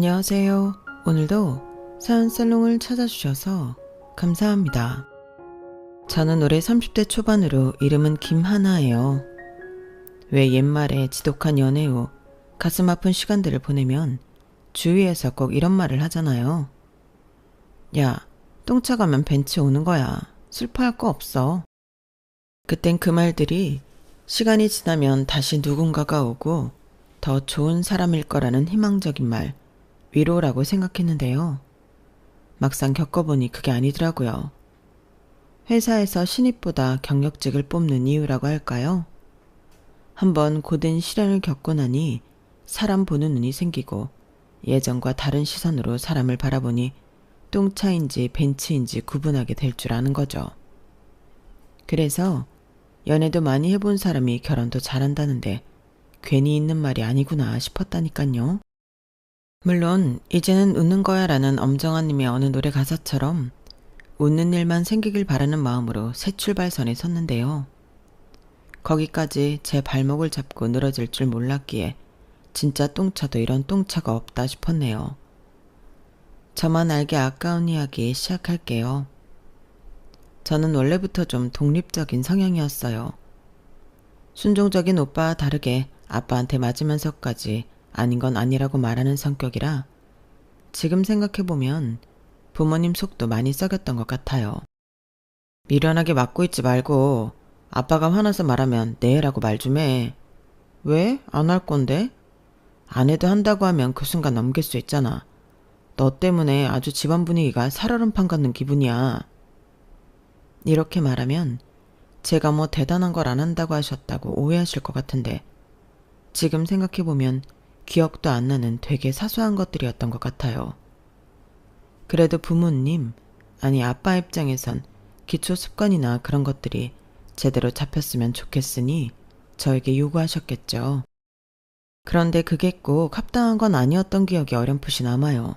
안녕하세요. 오늘도 사연살롱을 찾아주셔서 감사합니다. 저는 올해 30대 초반으로 이름은 김하나예요. 왜 옛말에 지독한 연애 후 가슴 아픈 시간들을 보내면 주위에서 꼭 이런 말을 하잖아요. 야, 똥차 가면 벤츠 오는 거야. 슬퍼할 거 없어. 그땐 그 말들이 시간이 지나면 다시 누군가가 오고 더 좋은 사람일 거라는 희망적인 말, 위로라고 생각했는데요. 막상 겪어보니 그게 아니더라고요. 회사에서 신입보다 경력직을 뽑는 이유라고 할까요? 한번 고된 시련을 겪고 나니 사람 보는 눈이 생기고 예전과 다른 시선으로 사람을 바라보니 똥차인지 벤츠인지 구분하게 될 줄 아는 거죠. 그래서 연애도 많이 해본 사람이 결혼도 잘한다는데 괜히 있는 말이 아니구나 싶었다니깐요. 물론 이제는 웃는 거야 라는 엄정화님의 어느 노래 가사처럼 웃는 일만 생기길 바라는 마음으로 새 출발선에 섰는데요. 거기까지 제 발목을 잡고 늘어질 줄 몰랐기에 진짜 똥차도 이런 똥차가 없다 싶었네요. 저만 알기 아까운 이야기 시작할게요. 저는 원래부터 좀 독립적인 성향이었어요. 순종적인 오빠와 다르게 아빠한테 맞으면서까지 아닌 건 아니라고 말하는 성격이라 지금 생각해보면 부모님 속도 많이 썩였던 것 같아요. 미련하게 맞고 있지 말고 아빠가 화나서 말하면 네 라고 말 좀 해. 왜? 안 할 건데? 안 해도 한다고 하면 그 순간 넘길 수 있잖아. 너 때문에 아주 집안 분위기가 살얼음판 같는 기분이야. 이렇게 말하면 제가 뭐 대단한 걸 안 한다고 하셨다고 오해하실 것 같은데 지금 생각해보면 기억도 안 나는 되게 사소한 것들이었던 것 같아요. 그래도 부모님, 아니 아빠 입장에선 기초 습관이나 그런 것들이 제대로 잡혔으면 좋겠으니 저에게 요구하셨겠죠. 그런데 그게 꼭 합당한 건 아니었던 기억이 어렴풋이 남아요.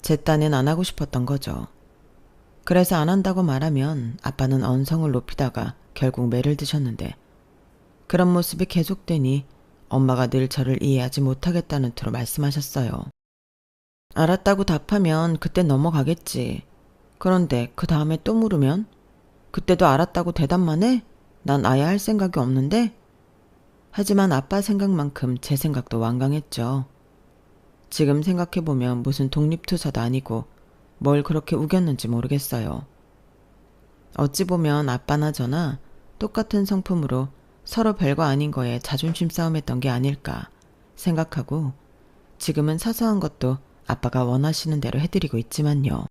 제 딴엔 안 하고 싶었던 거죠. 그래서 안 한다고 말하면 아빠는 언성을 높이다가 결국 매를 드셨는데 그런 모습이 계속되니 엄마가 늘 저를 이해하지 못하겠다는 투로 말씀하셨어요. 알았다고 답하면 그때 넘어가겠지. 그런데 그 다음에 또 물으면 그때도 알았다고 대답만 해? 난 아예 할 생각이 없는데? 하지만 아빠 생각만큼 제 생각도 완강했죠. 지금 생각해보면 무슨 독립투사도 아니고 뭘 그렇게 우겼는지 모르겠어요. 어찌 보면 아빠나 저나 똑같은 성품으로 서로 별거 아닌 거에 자존심 싸움했던 게 아닐까 생각하고 지금은 사소한 것도 아빠가 원하시는 대로 해드리고 있지만요.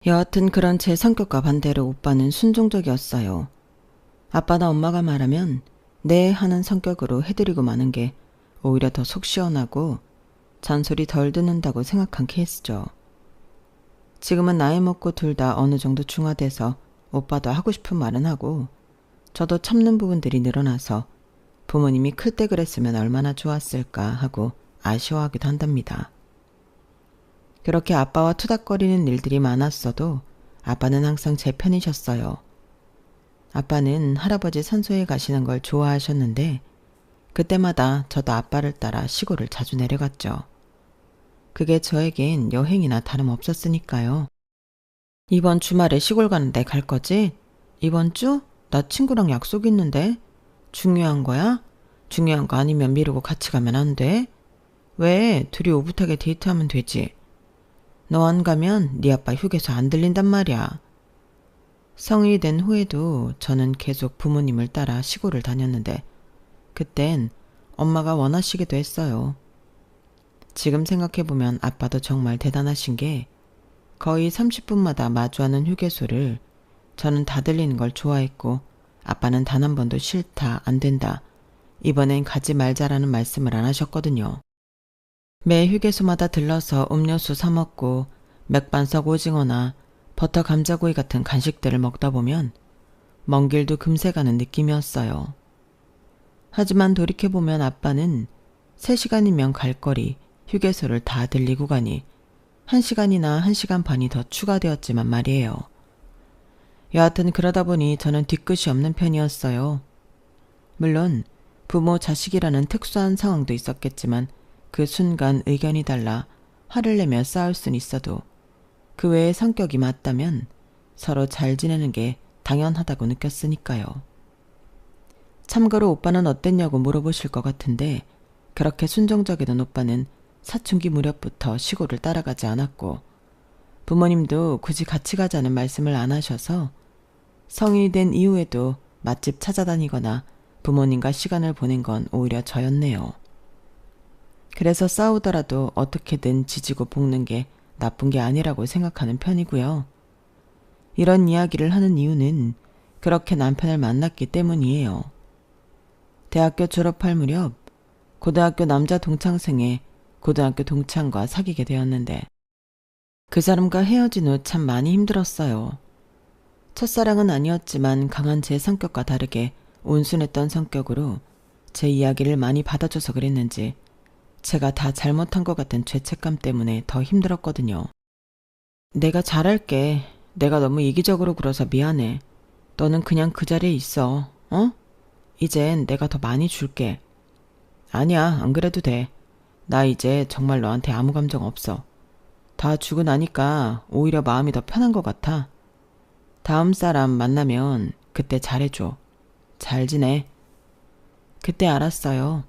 여하튼 그런 제 성격과 반대로 오빠는 순종적이었어요. 아빠나 엄마가 말하면 네 하는 성격으로 해드리고 마는 게 오히려 더 속 시원하고 잔소리 덜 듣는다고 생각한 케이스죠. 지금은 나이 먹고 둘 다 어느 정도 중화돼서 오빠도 하고 싶은 말은 하고 저도 참는 부분들이 늘어나서 부모님이 클 때 그랬으면 얼마나 좋았을까 하고 아쉬워하기도 한답니다. 그렇게 아빠와 투닥거리는 일들이 많았어도 아빠는 항상 제 편이셨어요. 아빠는 할아버지 산소에 가시는 걸 좋아하셨는데 그때마다 저도 아빠를 따라 시골을 자주 내려갔죠. 그게 저에겐 여행이나 다름없었으니까요. 이번 주말에 시골 가는데 갈 거지? 이번 주? 나 친구랑 약속 있는데? 중요한 거야? 중요한 거 아니면 미루고 같이 가면 안 돼? 왜? 둘이 오붓하게 데이트하면 되지. 너 안 가면 네 아빠 휴게소 안 들린단 말이야. 성인이 된 후에도 저는 계속 부모님을 따라 시골을 다녔는데 그땐 엄마가 원하시기도 했어요. 지금 생각해보면 아빠도 정말 대단하신 게 거의 30분마다 마주하는 휴게소를 저는 다 들리는 걸 좋아했고 아빠는 단 한 번도 싫다, 안 된다, 이번엔 가지 말자라는 말씀을 안 하셨거든요. 매 휴게소마다 들러서 음료수 사 먹고 맥반석 오징어나 버터 감자구이 같은 간식들을 먹다 보면 먼 길도 금세 가는 느낌이었어요. 하지만 돌이켜보면 아빠는 3시간이면 갈 거리 휴게소를 다 들리고 가니 1시간이나 1시간 반이 더 추가되었지만 말이에요. 여하튼 그러다 보니 저는 뒤끝이 없는 편이었어요. 물론 부모 자식이라는 특수한 상황도 있었겠지만 그 순간 의견이 달라 화를 내며 싸울 순 있어도 그 외의 성격이 맞다면 서로 잘 지내는 게 당연하다고 느꼈으니까요. 참고로 오빠는 어땠냐고 물어보실 것 같은데 그렇게 순종적이던 오빠는 사춘기 무렵부터 시골을 따라가지 않았고 부모님도 굳이 같이 가자는 말씀을 안 하셔서 성인이 된 이후에도 맛집 찾아다니거나 부모님과 시간을 보낸 건 오히려 저였네요. 그래서 싸우더라도 어떻게든 지지고 볶는 게 나쁜 게 아니라고 생각하는 편이고요. 이런 이야기를 하는 이유는 그렇게 남편을 만났기 때문이에요. 대학교 졸업할 무렵 고등학교 남자 동창생의 고등학교 동창과 사귀게 되었는데 그 사람과 헤어진 후 참 많이 힘들었어요. 첫사랑은 아니었지만 강한 제 성격과 다르게 온순했던 성격으로 제 이야기를 많이 받아줘서 그랬는지 제가 다 잘못한 것 같은 죄책감 때문에 더 힘들었거든요. 내가 잘할게. 내가 너무 이기적으로 굴어서 미안해. 너는 그냥 그 자리에 있어. 어? 이젠 내가 더 많이 줄게. 아니야, 안 그래도 돼. 나 이제 정말 너한테 아무 감정 없어. 다 주고 나니까 오히려 마음이 더 편한 것 같아. 다음 사람 만나면 그때 잘해줘. 잘 지내. 그때 알았어요.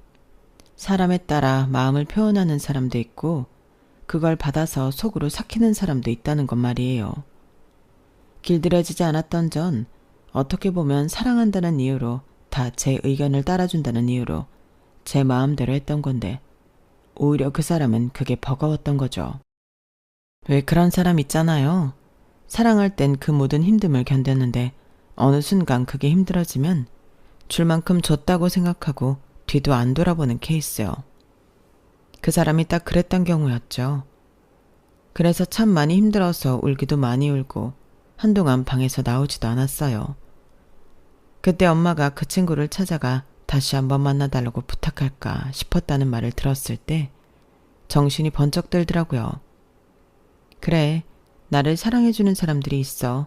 사람에 따라 마음을 표현하는 사람도 있고 그걸 받아서 속으로 삭히는 사람도 있다는 것 말이에요. 길들여지지 않았던 전 어떻게 보면 사랑한다는 이유로 다 제 의견을 따라준다는 이유로 제 마음대로 했던 건데 오히려 그 사람은 그게 버거웠던 거죠. 왜 그런 사람 있잖아요. 사랑할 땐 그 모든 힘듦을 견뎠는데 어느 순간 그게 힘들어지면 줄 만큼 줬다고 생각하고 뒤도 안 돌아보는 케이스요. 그 사람이 딱 그랬던 경우였죠. 그래서 참 많이 힘들어서 울기도 많이 울고 한동안 방에서 나오지도 않았어요. 그때 엄마가 그 친구를 찾아가 다시 한번 만나달라고 부탁할까 싶었다는 말을 들었을 때 정신이 번쩍 들더라고요. 그래, 나를 사랑해주는 사람들이 있어.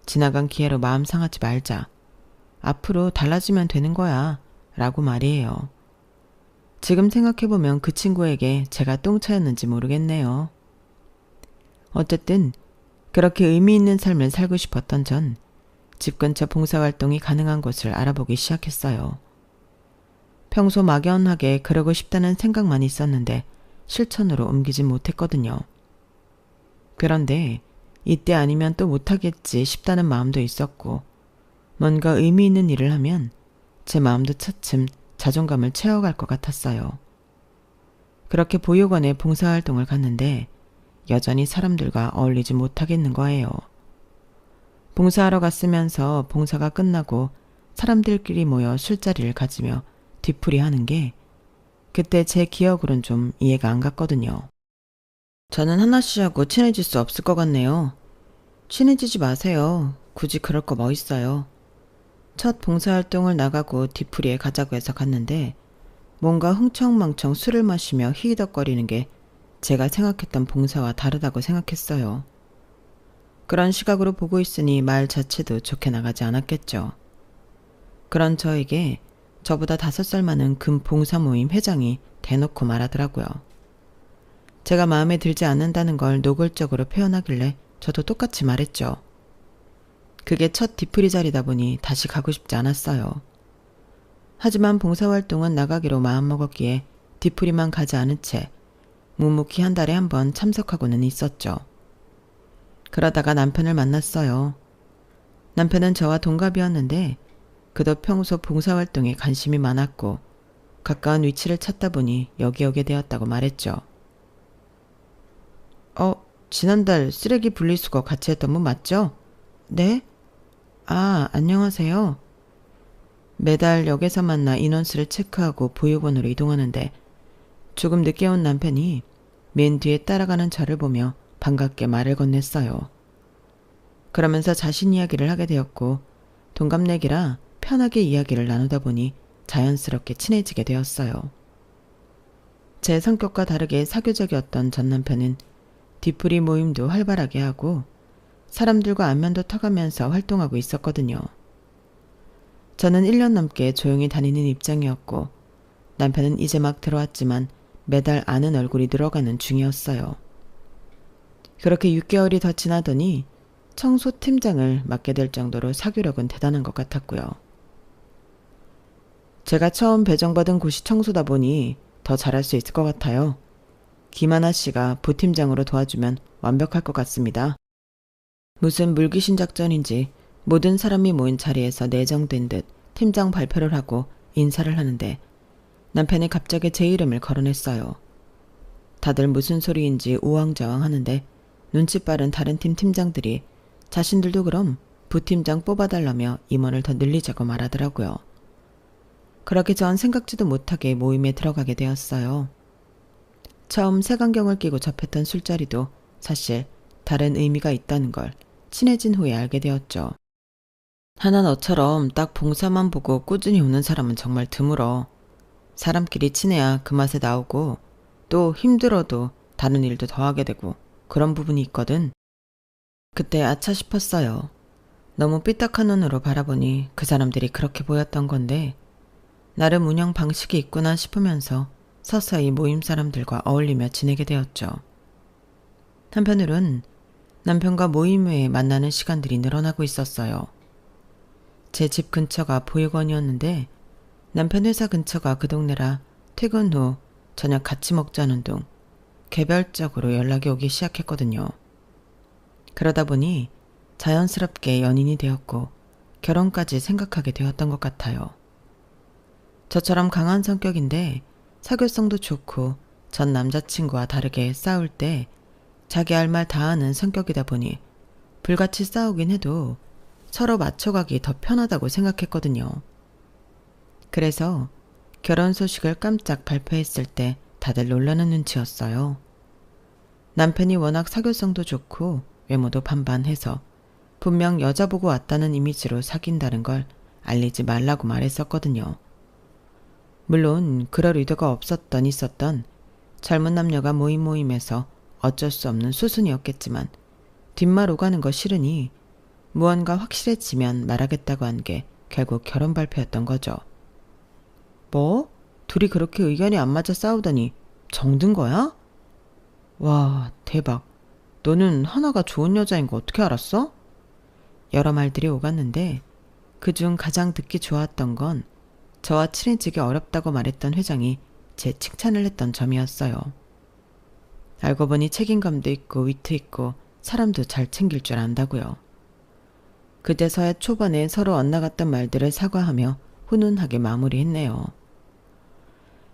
지나간 기회로 마음 상하지 말자. 앞으로 달라지면 되는 거야. 라고 말이에요. 지금 생각해보면 그 친구에게 제가 똥차였는지 모르겠네요. 어쨌든 그렇게 의미 있는 삶을 살고 싶었던 전 집 근처 봉사활동이 가능한 곳을 알아보기 시작했어요. 평소 막연하게 그러고 싶다는 생각만 있었는데 실천으로 옮기진 못했거든요. 그런데 이때 아니면 또 못하겠지 싶다는 마음도 있었고 뭔가 의미 있는 일을 하면 제 마음도 차츰 자존감을 채워갈 것 같았어요. 그렇게 보육원에 봉사활동을 갔는데 여전히 사람들과 어울리지 못하겠는 거예요. 봉사하러 갔으면서 봉사가 끝나고 사람들끼리 모여 술자리를 가지며 뒤풀이하는 게 그때 제 기억으론 좀 이해가 안 갔거든요. 저는 하나 씨하고 친해질 수 없을 것 같네요. 친해지지 마세요. 굳이 그럴 거 뭐 있어요. 첫 봉사활동을 나가고 뒤풀이에 가자고 해서 갔는데 뭔가 흥청망청 술을 마시며 히히덕거리는 게 제가 생각했던 봉사와 다르다고 생각했어요. 그런 시각으로 보고 있으니 말 자체도 좋게 나가지 않았겠죠. 그런 저에게 저보다 5살 많은 금 봉사 모임 회장이 대놓고 말하더라고요. 제가 마음에 들지 않는다는 걸 노골적으로 표현하길래 저도 똑같이 말했죠. 그게 첫 뒤풀이 자리다 보니 다시 가고 싶지 않았어요. 하지만 봉사활동은 나가기로 마음먹었기에 뒤풀이만 가지 않은 채 묵묵히 한 달에 한 번 참석하고는 있었죠. 그러다가 남편을 만났어요. 남편은 저와 동갑이었는데 그도 평소 봉사활동에 관심이 많았고 가까운 위치를 찾다 보니 여기 오게 되었다고 말했죠. 지난달 쓰레기 분리수거 같이 했던 분 맞죠? 네? 아, 안녕하세요. 매달 역에서 만나 인원수를 체크하고 보육원으로 이동하는데 조금 늦게 온 남편이 맨 뒤에 따라가는 저를 보며 반갑게 말을 건넸어요. 그러면서 자신 이야기를 하게 되었고 동갑내기라 편하게 이야기를 나누다 보니 자연스럽게 친해지게 되었어요. 제 성격과 다르게 사교적이었던 전 남편은 뒤풀이 모임도 활발하게 하고 사람들과 안면도 터가면서 활동하고 있었거든요. 저는 1년 넘게 조용히 다니는 입장이었고 남편은 이제 막 들어왔지만 매달 아는 얼굴이 늘어가는 중이었어요. 그렇게 6개월이 더 지나더니 청소팀장을 맡게 될 정도로 사교력은 대단한 것 같았고요. 제가 처음 배정받은 곳이 청소다 보니 더 잘할 수 있을 것 같아요. 김하나 씨가 부팀장으로 도와주면 완벽할 것 같습니다. 무슨 물귀신 작전인지 모든 사람이 모인 자리에서 내정된 듯 팀장 발표를 하고 인사를 하는데 남편이 갑자기 제 이름을 거론했어요. 다들 무슨 소리인지 우왕좌왕 하는데 눈치 빠른 다른 팀 팀장들이 자신들도 그럼 부팀장 뽑아달라며 임원을 더 늘리자고 말하더라고요. 그렇게 전 생각지도 못하게 모임에 들어가게 되었어요. 처음 색안경을 끼고 접했던 술자리도 사실 다른 의미가 있다는 걸 친해진 후에 알게 되었죠. 하나 너처럼 딱 봉사만 보고 꾸준히 오는 사람은 정말 드물어. 사람끼리 친해야 그 맛에 나오고 또 힘들어도 다른 일도 더 하게 되고 그런 부분이 있거든. 그때 아차 싶었어요. 너무 삐딱한 눈으로 바라보니 그 사람들이 그렇게 보였던 건데 나름 운영 방식이 있구나 싶으면서 서서히 모임 사람들과 어울리며 지내게 되었죠. 한편으론 남편과 모임 외에 만나는 시간들이 늘어나고 있었어요. 제 집 근처가 보육원이었는데 남편 회사 근처가 그 동네라 퇴근 후 저녁 같이 먹자는 둥 개별적으로 연락이 오기 시작했거든요. 그러다 보니 자연스럽게 연인이 되었고 결혼까지 생각하게 되었던 것 같아요. 저처럼 강한 성격인데 사교성도 좋고 전 남자친구와 다르게 싸울 때 자기 할 말 다 하는 성격이다 보니 불같이 싸우긴 해도 서로 맞춰가기 더 편하다고 생각했거든요. 그래서 결혼 소식을 깜짝 발표했을 때 다들 놀라는 눈치였어요. 남편이 워낙 사교성도 좋고 외모도 반반해서 분명 여자 보고 왔다는 이미지로 사귄다는 걸 알리지 말라고 말했었거든요. 물론 그럴 의도가 없었던 있었던 젊은 남녀가 모임에서 어쩔 수 없는 수순이었겠지만 뒷말 오가는 거 싫으니 무언가 확실해지면 말하겠다고 한 게 결국 결혼 발표였던 거죠. 뭐? 둘이 그렇게 의견이 안 맞아 싸우더니 정든 거야? 와, 대박. 너는 하나가 좋은 여자인 거 어떻게 알았어? 여러 말들이 오갔는데 그중 가장 듣기 좋았던 건 저와 친해지기 어렵다고 말했던 회장이 제 칭찬을 했던 점이었어요. 알고 보니 책임감도 있고 위트 있고 사람도 잘 챙길 줄 안다고요. 그제서야 초반에 서로 엇나갔던 말들을 사과하며 훈훈하게 마무리했네요.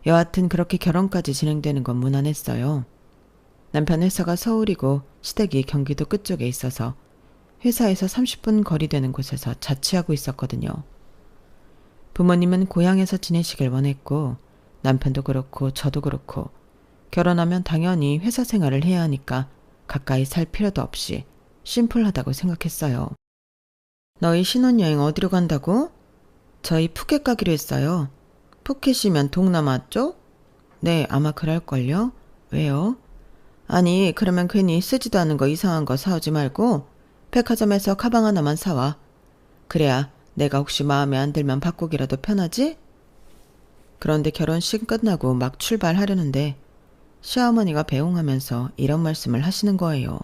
여하튼 그렇게 결혼까지 진행되는 건 무난했어요. 남편 회사가 서울이고 시댁이 경기도 끝쪽에 있어서 회사에서 30분 거리 되는 곳에서 자취하고 있었거든요. 부모님은 고향에서 지내시길 원했고 남편도 그렇고 저도 그렇고 결혼하면 당연히 회사 생활을 해야 하니까 가까이 살 필요도 없이 심플하다고 생각했어요. 너희 신혼여행 어디로 간다고? 저희 푸켓 가기로 했어요. 푸켓이면 동남아 쪽? 네, 아마 그럴걸요. 왜요? 아니, 그러면 괜히 쓰지도 않은 거 이상한 거 사오지 말고 백화점에서 가방 하나만 사와. 그래야 내가 혹시 마음에 안 들면 바꾸기라도 편하지? 그런데 결혼식 끝나고 막 출발하려는데 시어머니가 배웅하면서 이런 말씀을 하시는 거예요.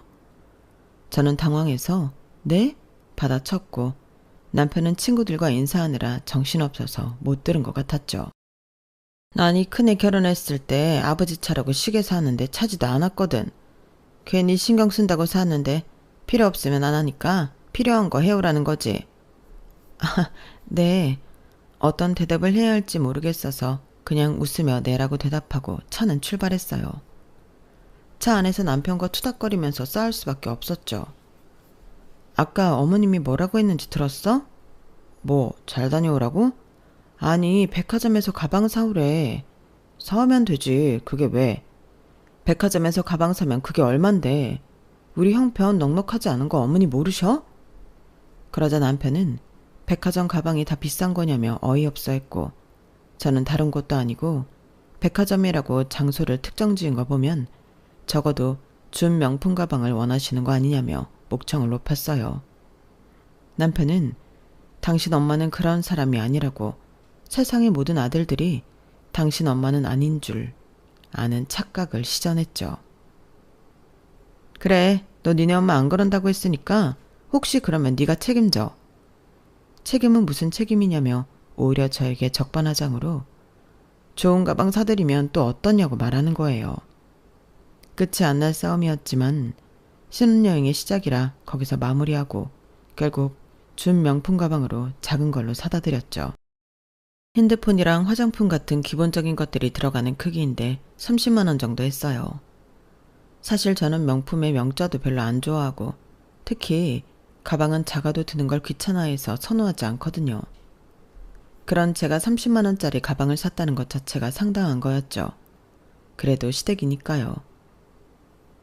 저는 당황해서 네? 받아쳤고 남편은 친구들과 인사하느라 정신없어서 못 들은 것 같았죠. 난 이 큰애 결혼했을 때 아버지 차라고 시계 사는데 차지도 않았거든. 괜히 신경 쓴다고 샀는데 필요 없으면 안 하니까 필요한 거 해오라는 거지. 아, 네. 어떤 대답을 해야 할지 모르겠어서 그냥 웃으며 네라고 대답하고 차는 출발했어요. 차 안에서 남편과 투닥거리면서 싸울 수밖에 없었죠. 아까 어머님이 뭐라고 했는지 들었어? 뭐, 잘 다녀오라고? 아니, 백화점에서 가방 사오래. 사오면 되지. 그게 왜? 백화점에서 가방 사면 그게 얼만데. 우리 형편 넉넉하지 않은 거 어머니 모르셔? 그러자 남편은 백화점 가방이 다 비싼 거냐며 어이없어 했고 저는 다른 곳도 아니고 백화점이라고 장소를 특정 지은 거 보면 적어도 준 명품 가방을 원하시는 거 아니냐며 목청을 높였어요. 남편은 당신 엄마는 그런 사람이 아니라고 세상의 모든 아들들이 당신 엄마는 아닌 줄 아는 착각을 시전했죠. 그래, 너 니네 엄마 안 그런다고 했으니까 혹시 그러면 네가 책임져. 책임은 무슨 책임이냐며 오히려 저에게 적반하장으로 좋은 가방 사드리면 또 어떠냐고 말하는 거예요. 끝이 안 날 싸움이었지만 신혼여행의 시작이라 거기서 마무리하고 결국 준 명품 가방으로 작은 걸로 사다 드렸죠. 핸드폰이랑 화장품 같은 기본적인 것들이 들어가는 크기인데 30만 원 정도 했어요. 사실 저는 명품의 명자도 별로 안 좋아하고 특히 가방은 작아도 드는 걸 귀찮아해서 선호하지 않거든요. 그런 제가 30만 원짜리 가방을 샀다는 것 자체가 상당한 거였죠. 그래도 시댁이니까요.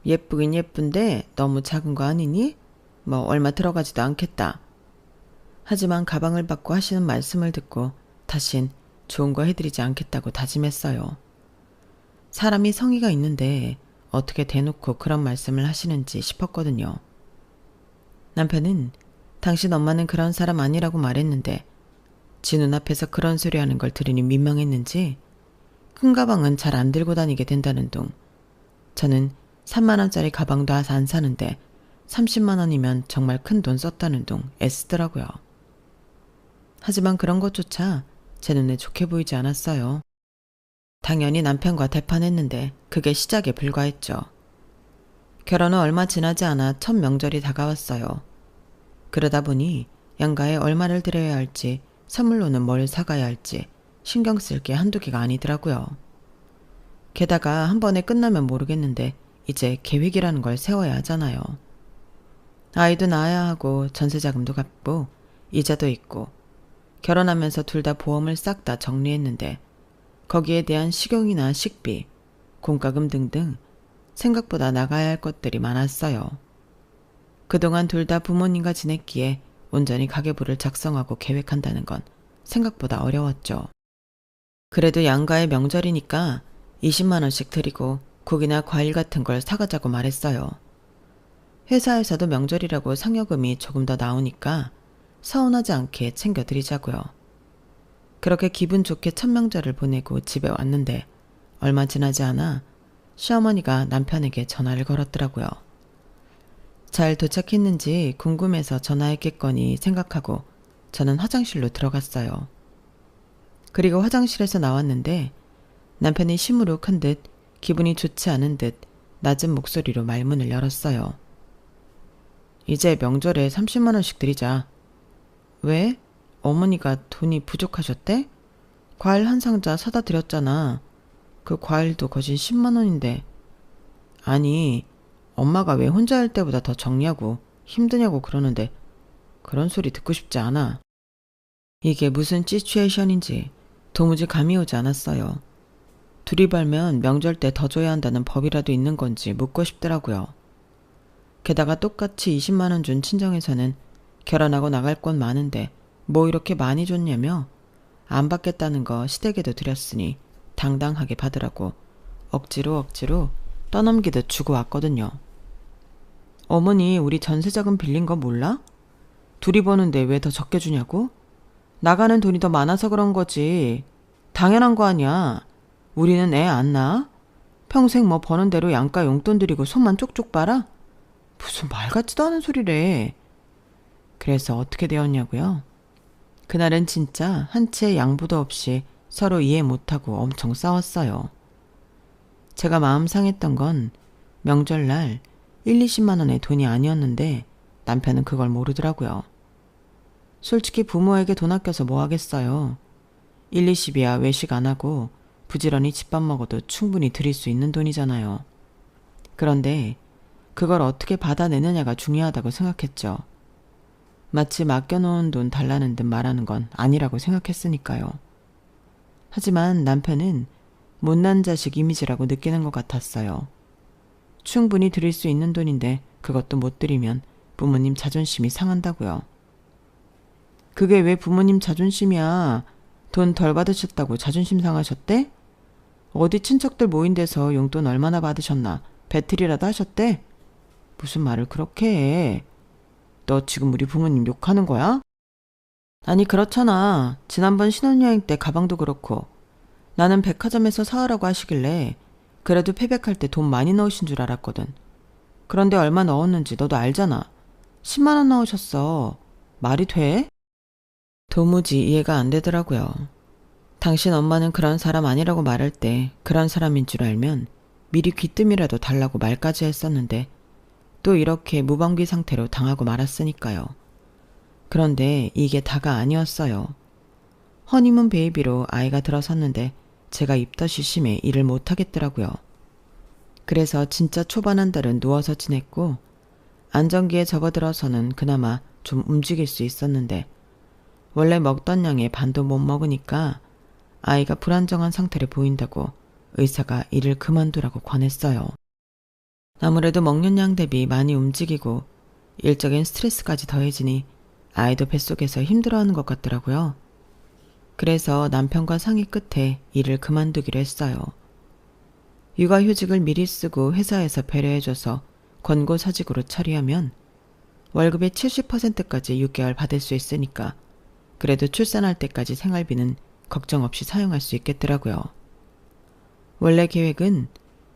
예쁘긴 예쁜데 너무 작은 거 아니니? 뭐 얼마 들어가지도 않겠다. 하지만 가방을 받고 하시는 말씀을 듣고 다신 좋은 거 해드리지 않겠다고 다짐했어요. 사람이 성의가 있는데 어떻게 대놓고 그런 말씀을 하시는지 싶었거든요. 남편은 당신 엄마는 그런 사람 아니라고 말했는데 지 눈앞에서 그런 소리 하는 걸 들으니 민망했는지 큰 가방은 잘 안 들고 다니게 된다는 둥 저는 3만 원짜리 가방도 안 사는데 30만 원이면 정말 큰 돈 썼다는 둥 애쓰더라고요. 하지만 그런 것조차 제 눈에 좋게 보이지 않았어요. 당연히 남편과 대판했는데 그게 시작에 불과했죠. 결혼 후 얼마 지나지 않아 첫 명절이 다가왔어요. 그러다 보니 양가에 얼마를 드려야 할지 선물로는 뭘 사가야 할지 신경 쓸 게 한두 개가 아니더라고요. 게다가 한 번에 끝나면 모르겠는데 이제 계획이라는 걸 세워야 하잖아요. 아이도 낳아야 하고 전세자금도 갚고 이자도 있고 결혼하면서 둘 다 보험을 싹 다 정리했는데 거기에 대한 식용이나 식비, 공과금 등등 생각보다 나가야 할 것들이 많았어요. 그동안 둘 다 부모님과 지냈기에 온전히 가계부를 작성하고 계획한다는 건 생각보다 어려웠죠. 그래도 양가의 명절이니까 20만 원씩 드리고 국이나 과일 같은 걸 사가자고 말했어요. 회사에서도 명절이라고 상여금이 조금 더 나오니까 서운하지 않게 챙겨드리자고요. 그렇게 기분 좋게 첫 명절을 보내고 집에 왔는데 얼마 지나지 않아 시어머니가 남편에게 전화를 걸었더라고요. 잘 도착했는지 궁금해서 전화했겠거니 생각하고 저는 화장실로 들어갔어요. 그리고 화장실에서 나왔는데 남편이 시무룩한 듯 기분이 좋지 않은 듯 낮은 목소리로 말문을 열었어요. 이제 명절에 30만 원씩 드리자. 왜? 어머니가 돈이 부족하셨대? 과일 한 상자 사다 드렸잖아. 그 과일도 거진 10만 원인데. 아니, 엄마가 왜 혼자 할 때보다 더 적냐고 힘드냐고 그러는데 그런 소리 듣고 싶지 않아. 이게 무슨 시츄에이션인지 도무지 감이 오지 않았어요. 둘이 벌면 명절 때 더 줘야 한다는 법이라도 있는 건지 묻고 싶더라고요. 게다가 똑같이 20만 원 준 친정에서는 결혼하고 나갈 건 많은데 뭐 이렇게 많이 줬냐며 안 받겠다는 거 시댁에도 드렸으니 당당하게 받으라고 억지로 떠넘기듯 주고 왔거든요. 어머니 우리 전세자금 빌린 거 몰라? 둘이 버는데 왜 더 적게 주냐고? 나가는 돈이 더 많아서 그런 거지. 당연한 거 아니야. 우리는 애 안 낳아? 평생 뭐 버는 대로 양가 용돈 드리고 손만 쪽쪽 빨아? 무슨 말 같지도 않은 소리래. 그래서 어떻게 되었냐고요? 그날은 진짜 한 채의 양보도 없이 서로 이해 못하고 엄청 싸웠어요. 제가 마음 상했던 건 명절날 1, 20만 원의 돈이 아니었는데 남편은 그걸 모르더라고요. 솔직히 부모에게 돈 아껴서 뭐 하겠어요. 1, 20이야 외식 안 하고 부지런히 집밥 먹어도 충분히 드릴 수 있는 돈이잖아요. 그런데 그걸 어떻게 받아내느냐가 중요하다고 생각했죠. 마치 맡겨놓은 돈 달라는 듯 말하는 건 아니라고 생각했으니까요. 하지만 남편은 못난 자식 이미지라고 느끼는 것 같았어요. 충분히 드릴 수 있는 돈인데 그것도 못 드리면 부모님 자존심이 상한다고요. 그게 왜 부모님 자존심이야. 돈 덜 받으셨다고 자존심 상하셨대? 어디 친척들 모인 데서 용돈 얼마나 받으셨나 배틀이라도 하셨대? 무슨 말을 그렇게 해. 너 지금 우리 부모님 욕하는 거야? 아니 그렇잖아. 지난번 신혼여행 때 가방도 그렇고 나는 백화점에서 사오라고 하시길래 그래도 패백할 때 돈 많이 넣으신 줄 알았거든. 그런데 얼마 넣었는지 너도 알잖아. 10만 원 넣으셨어. 말이 돼? 도무지 이해가 안 되더라고요. 당신 엄마는 그런 사람 아니라고 말할 때 그런 사람인 줄 알면 미리 귀뜸이라도 달라고 말까지 했었는데 또 이렇게 무방비 상태로 당하고 말았으니까요. 그런데 이게 다가 아니었어요. 허니문 베이비로 아이가 들어섰는데 제가 입덧이 심해 일을 못하겠더라고요. 그래서 진짜 초반 한 달은 누워서 지냈고 안정기에 접어들어서는 그나마 좀 움직일 수 있었는데 원래 먹던 양의 반도 못 먹으니까 아이가 불안정한 상태를 보인다고 의사가 일을 그만두라고 권했어요. 아무래도 먹는 양 대비 많이 움직이고 일적인 스트레스까지 더해지니 아이도 뱃속에서 힘들어하는 것 같더라고요. 그래서 남편과 상의 끝에 일을 그만두기로 했어요. 육아휴직을 미리 쓰고 회사에서 배려해줘서 권고사직으로 처리하면 월급의 70%까지 6개월 받을 수 있으니까 그래도 출산할 때까지 생활비는 걱정 없이 사용할 수 있겠더라고요. 원래 계획은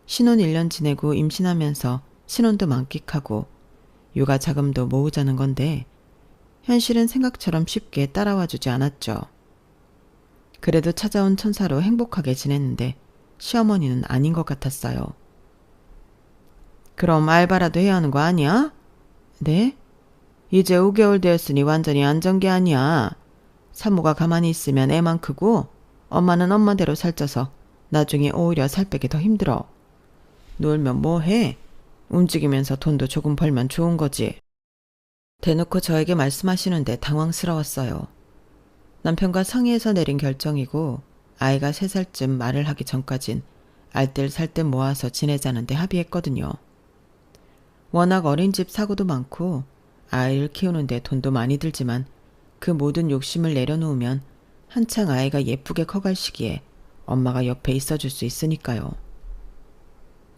신혼 1년 지내고 임신하면서 신혼도 만끽하고 육아 자금도 모으자는 건데 현실은 생각처럼 쉽게 따라와주지 않았죠. 그래도 찾아온 천사로 행복하게 지냈는데 시어머니는 아닌 것 같았어요. 그럼 알바라도 해야 하는 거 아니야? 네? 이제 5개월 되었으니 완전히 안정기 아니야. 산모가 가만히 있으면 애만 크고 엄마는 엄마대로 살쪄서 나중에 오히려 살 빼기 더 힘들어. 놀면 뭐해? 움직이면서 돈도 조금 벌면 좋은 거지. 대놓고 저에게 말씀하시는데 당황스러웠어요. 남편과 상의해서 내린 결정이고 아이가 3살쯤 말을 하기 전까진 알뜰살뜰 모아서 지내자는데 합의했거든요. 워낙 어린집 사고도 많고 아이를 키우는데 돈도 많이 들지만 그 모든 욕심을 내려놓으면 한창 아이가 예쁘게 커갈 시기에 엄마가 옆에 있어줄 수 있으니까요.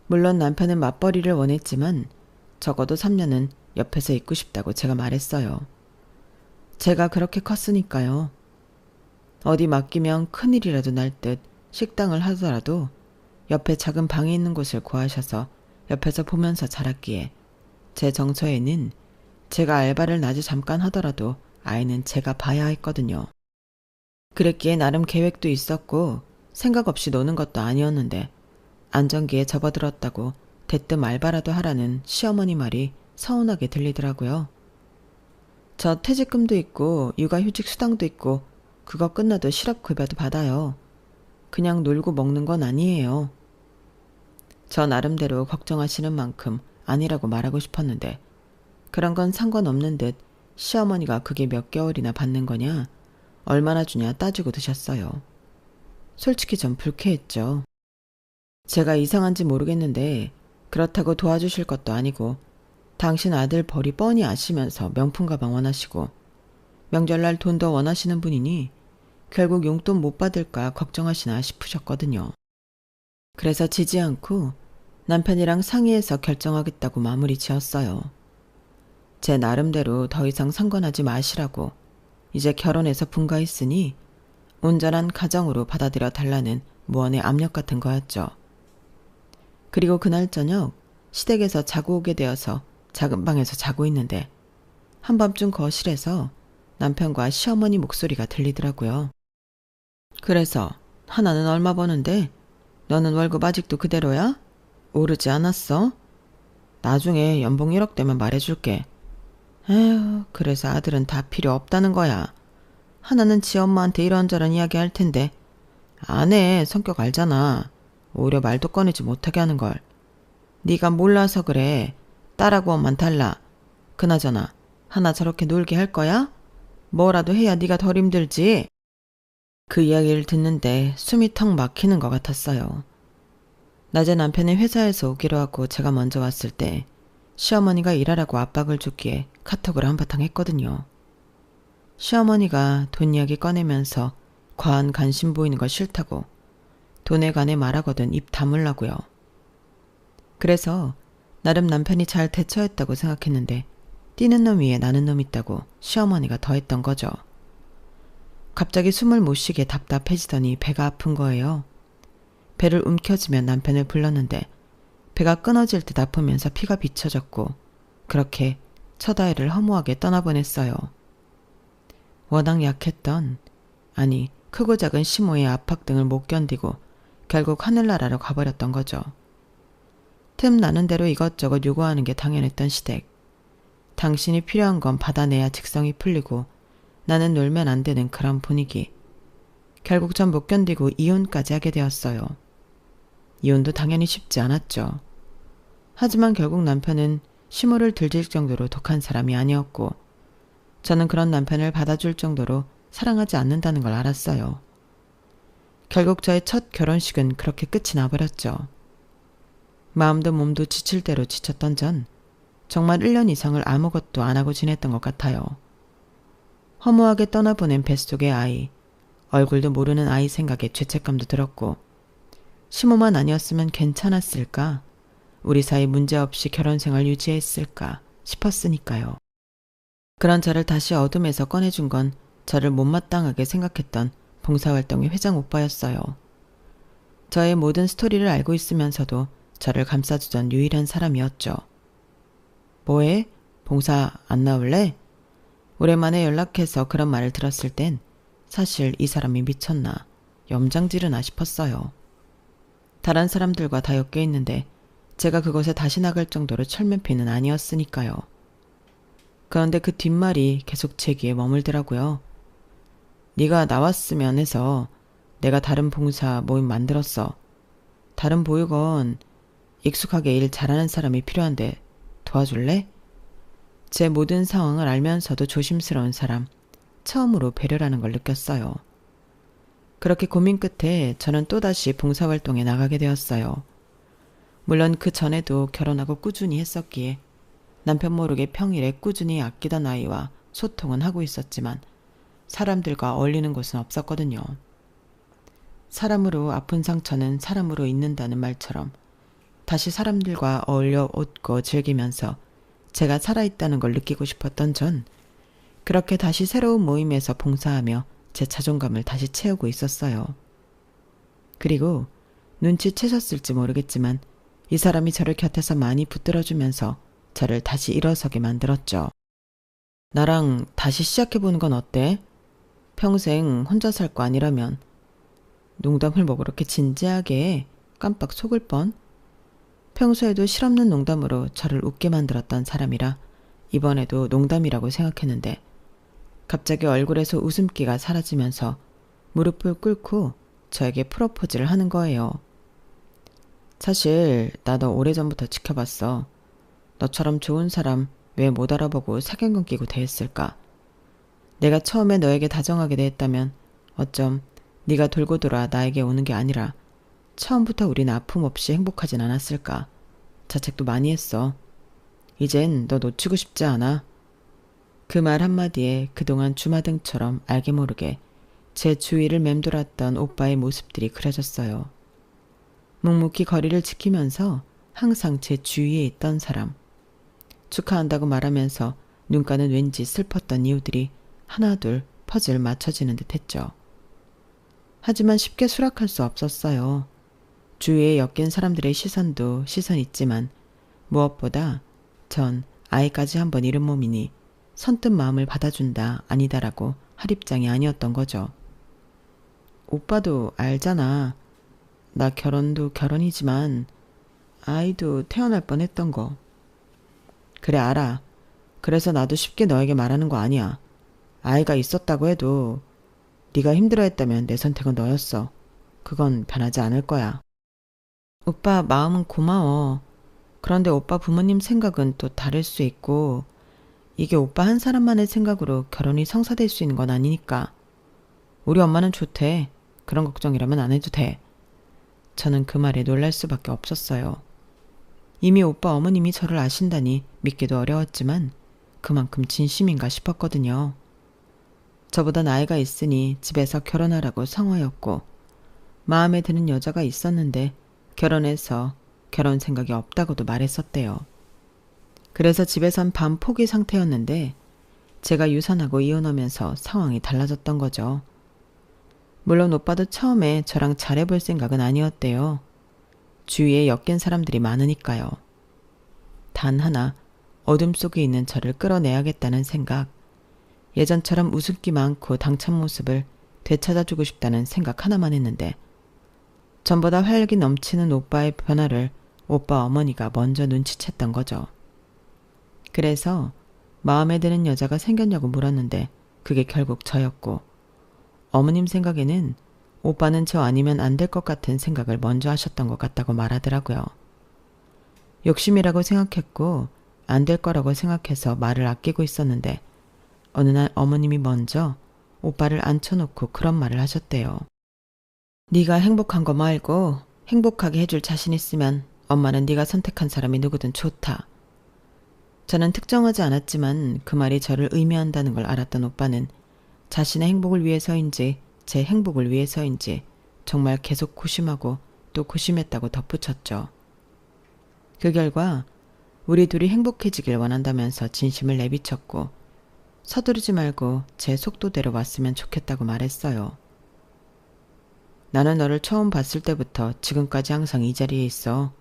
물론 남편은 맞벌이를 원했지만 적어도 3년은 옆에서 있고 싶다고 제가 말했어요. 제가 그렇게 컸으니까요. 어디 맡기면 큰일이라도 날 듯 식당을 하더라도 옆에 작은 방이 있는 곳을 구하셔서 옆에서 보면서 자랐기에 제 정서에는 제가 알바를 낮에 잠깐 하더라도 아이는 제가 봐야 했거든요. 그랬기에 나름 계획도 있었고 생각 없이 노는 것도 아니었는데 안정기에 접어들었다고 대뜸 알바라도 하라는 시어머니 말이 서운하게 들리더라고요. 저 퇴직금도 있고 육아휴직 수당도 있고 그거 끝나도 실업급여도 받아요. 그냥 놀고 먹는 건 아니에요. 저 나름대로 걱정하시는 만큼 아니라고 말하고 싶었는데 그런 건 상관없는 듯 시어머니가 그게 몇 개월이나 받는 거냐 얼마나 주냐 따지고 드셨어요. 솔직히 전 불쾌했죠. 제가 이상한지 모르겠는데 그렇다고 도와주실 것도 아니고 당신 아들 벌이 뻔히 아시면서 명품 가방 원하시고 명절날 돈 더 원하시는 분이니 결국 용돈 못 받을까 걱정하시나 싶으셨거든요. 그래서 지지 않고 남편이랑 상의해서 결정하겠다고 마무리 지었어요. 제 나름대로 더 이상 상관하지 마시라고 이제 결혼해서 분가했으니 온전한 가정으로 받아들여 달라는 무언의 압력 같은 거였죠. 그리고 그날 저녁 시댁에서 자고 오게 되어서 작은 방에서 자고 있는데 한밤중 거실에서 남편과 시어머니 목소리가 들리더라고요. 그래서 하나는 얼마 버는데 너는 월급 아직도 그대로야? 오르지 않았어? 나중에 연봉 1억 되면 말해줄게. 에휴, 그래서 아들은 다 필요 없다는 거야. 하나는 지 엄마한테 이런저런 이야기 할 텐데 안 해. 성격 알잖아. 오히려 말도 꺼내지 못하게 하는 걸. 네가 몰라서 그래. 딸하고 엄만 달라. 그나저나 하나 저렇게 놀게 할 거야? 뭐라도 해야 네가 덜 힘들지. 그 이야기를 듣는데 숨이 턱 막히는 것 같았어요. 낮에 남편이 회사에서 오기로 하고 제가 먼저 왔을 때 시어머니가 일하라고 압박을 줬기에 카톡을 한바탕 했거든요. 시어머니가 돈 이야기 꺼내면서 과한 관심 보이는 거 싫다고 돈에 관해 말하거든 입 다물라고요. 그래서 나름 남편이 잘 대처했다고 생각했는데 뛰는 놈 위에 나는 놈 있다고 시어머니가 더했던 거죠. 갑자기 숨을 못 쉬게 답답해지더니 배가 아픈 거예요. 배를 움켜쥐며 남편을 불렀는데 배가 끊어질 듯 아프면서 피가 비쳐졌고 그렇게 첫 아이를 허무하게 떠나보냈어요. 워낙 약했던, 아니 크고 작은 시모의 압박 등을 못 견디고 결국 하늘나라로 가버렸던 거죠. 틈 나는 대로 이것저것 요구하는 게 당연했던 시댁. 당신이 필요한 건 받아내야 직성이 풀리고 나는 놀면 안 되는 그런 분위기. 결국 전 못 견디고 이혼까지 하게 되었어요. 이혼도 당연히 쉽지 않았죠. 하지만 결국 남편은 시모를 들질 정도로 독한 사람이 아니었고 저는 그런 남편을 받아줄 정도로 사랑하지 않는다는 걸 알았어요. 결국 저의 첫 결혼식은 그렇게 끝이 나버렸죠. 마음도 몸도 지칠 대로 지쳤던 전 정말 1년 이상을 아무것도 안 하고 지냈던 것 같아요. 허무하게 떠나보낸 뱃속의 아이, 얼굴도 모르는 아이 생각에 죄책감도 들었고 시모만 아니었으면 괜찮았을까? 우리 사이 문제없이 결혼생활 유지했을까 싶었으니까요. 그런 저를 다시 어둠에서 꺼내준 건 저를 못마땅하게 생각했던 봉사활동의 회장 오빠였어요. 저의 모든 스토리를 알고 있으면서도 저를 감싸주던 유일한 사람이었죠. 뭐해? 봉사 안 나올래? 오랜만에 연락해서 그런 말을 들었을 땐 사실 이 사람이 미쳤나, 염장지르나 싶었어요. 다른 사람들과 다 엮여 있는데 제가 그곳에 다시 나갈 정도로 철면피는 아니었으니까요. 그런데 그 뒷말이 계속 제 귀에 머물더라고요. 네가 나왔으면 해서 내가 다른 봉사 모임 만들었어. 다른 보육원 익숙하게 일 잘하는 사람이 필요한데 도와줄래? 제 모든 상황을 알면서도 조심스러운 사람, 처음으로 배려라는 걸 느꼈어요. 그렇게 고민 끝에 저는 또다시 봉사활동에 나가게 되었어요. 물론 그 전에도 결혼하고 꾸준히 했었기에 남편 모르게 평일에 꾸준히 아끼던 아이와 소통은 하고 있었지만 사람들과 어울리는 곳은 없었거든요. 사람으로 아픈 상처는 사람으로 잊는다는 말처럼 다시 사람들과 어울려 웃고 즐기면서 제가 살아있다는 걸 느끼고 싶었던 전 그렇게 다시 새로운 모임에서 봉사하며 제 자존감을 다시 채우고 있었어요. 그리고 눈치채셨을지 모르겠지만 이 사람이 저를 곁에서 많이 붙들어주면서 저를 다시 일어서게 만들었죠. 나랑 다시 시작해보는 건 어때? 평생 혼자 살 거 아니라면. 농담을 뭐 그렇게 진지하게 해? 깜빡 속을 뻔. 평소에도 실없는 농담으로 저를 웃게 만들었던 사람이라 이번에도 농담이라고 생각했는데 갑자기 얼굴에서 웃음기가 사라지면서 무릎을 꿇고 저에게 프로포즈를 하는 거예요. 사실 나 너 오래전부터 지켜봤어. 너처럼 좋은 사람 왜 못 알아보고 사경금 끼고 대했을까? 내가 처음에 너에게 다정하게 대했다면 어쩜 네가 돌고 돌아 나에게 오는 게 아니라 처음부터 우린 아픔 없이 행복하진 않았을까? 자책도 많이 했어. 이젠 너 놓치고 싶지 않아. 그 말 한마디에 그동안 주마등처럼 알게 모르게 제 주위를 맴돌았던 오빠의 모습들이 그려졌어요. 묵묵히 거리를 지키면서 항상 제 주위에 있던 사람. 축하한다고 말하면서 눈가는 왠지 슬펐던 이유들이 하나둘 퍼즐 맞춰지는 듯 했죠. 하지만 쉽게 수락할 수 없었어요. 주위에 엮인 사람들의 시선도 시선 있지만 무엇보다 전 아이까지 한번 잃은 몸이니 선뜻 마음을 받아준다 아니다라고 할 입장이 아니었던 거죠. 오빠도 알잖아. 나 결혼도 결혼이지만 아이도 태어날 뻔했던 거. 그래 알아. 그래서 나도 쉽게 너에게 말하는 거 아니야. 아이가 있었다고 해도 네가 힘들어했다면 내 선택은 너였어. 그건 변하지 않을 거야. 오빠 마음은 고마워. 그런데 오빠 부모님 생각은 또 다를 수 있고 이게 오빠 한 사람만의 생각으로 결혼이 성사될 수 있는 건 아니니까. 우리 엄마는 좋대. 그런 걱정이라면 안 해도 돼. 저는 그 말에 놀랄 수밖에 없었어요. 이미 오빠 어머님이 저를 아신다니 믿기도 어려웠지만 그만큼 진심인가 싶었거든요. 저보다 나이가 있으니 집에서 결혼하라고 성화였고 마음에 드는 여자가 있었는데 결혼해서 결혼 생각이 없다고도 말했었대요. 그래서 집에선 반포기 상태였는데 제가 유산하고 이혼하면서 상황이 달라졌던 거죠. 물론 오빠도 처음에 저랑 잘해볼 생각은 아니었대요. 주위에 엮인 사람들이 많으니까요. 단 하나 어둠 속에 있는 저를 끌어내야겠다는 생각, 예전처럼 웃음기 많고 당찬 모습을 되찾아주고 싶다는 생각 하나만 했는데 전보다 활력이 넘치는 오빠의 변화를 오빠 어머니가 먼저 눈치챘던 거죠. 그래서 마음에 드는 여자가 생겼냐고 물었는데 그게 결국 저였고 어머님 생각에는 오빠는 저 아니면 안 될 것 같은 생각을 먼저 하셨던 것 같다고 말하더라고요. 욕심이라고 생각했고 안 될 거라고 생각해서 말을 아끼고 있었는데 어느 날 어머님이 먼저 오빠를 앉혀놓고 그런 말을 하셨대요. 네가 행복한 거 말고 행복하게 해줄 자신 있으면 엄마는 네가 선택한 사람이 누구든 좋다. 저는 특정하지 않았지만 그 말이 저를 의미한다는 걸 알았던 오빠는 자신의 행복을 위해서인지 제 행복을 위해서인지 정말 계속 고심하고 또 고심했다고 덧붙였죠. 그 결과 우리 둘이 행복해지길 원한다면서 진심을 내비쳤고 서두르지 말고 제 속도대로 왔으면 좋겠다고 말했어요. 나는 너를 처음 봤을 때부터 지금까지 항상 이 자리에 있어.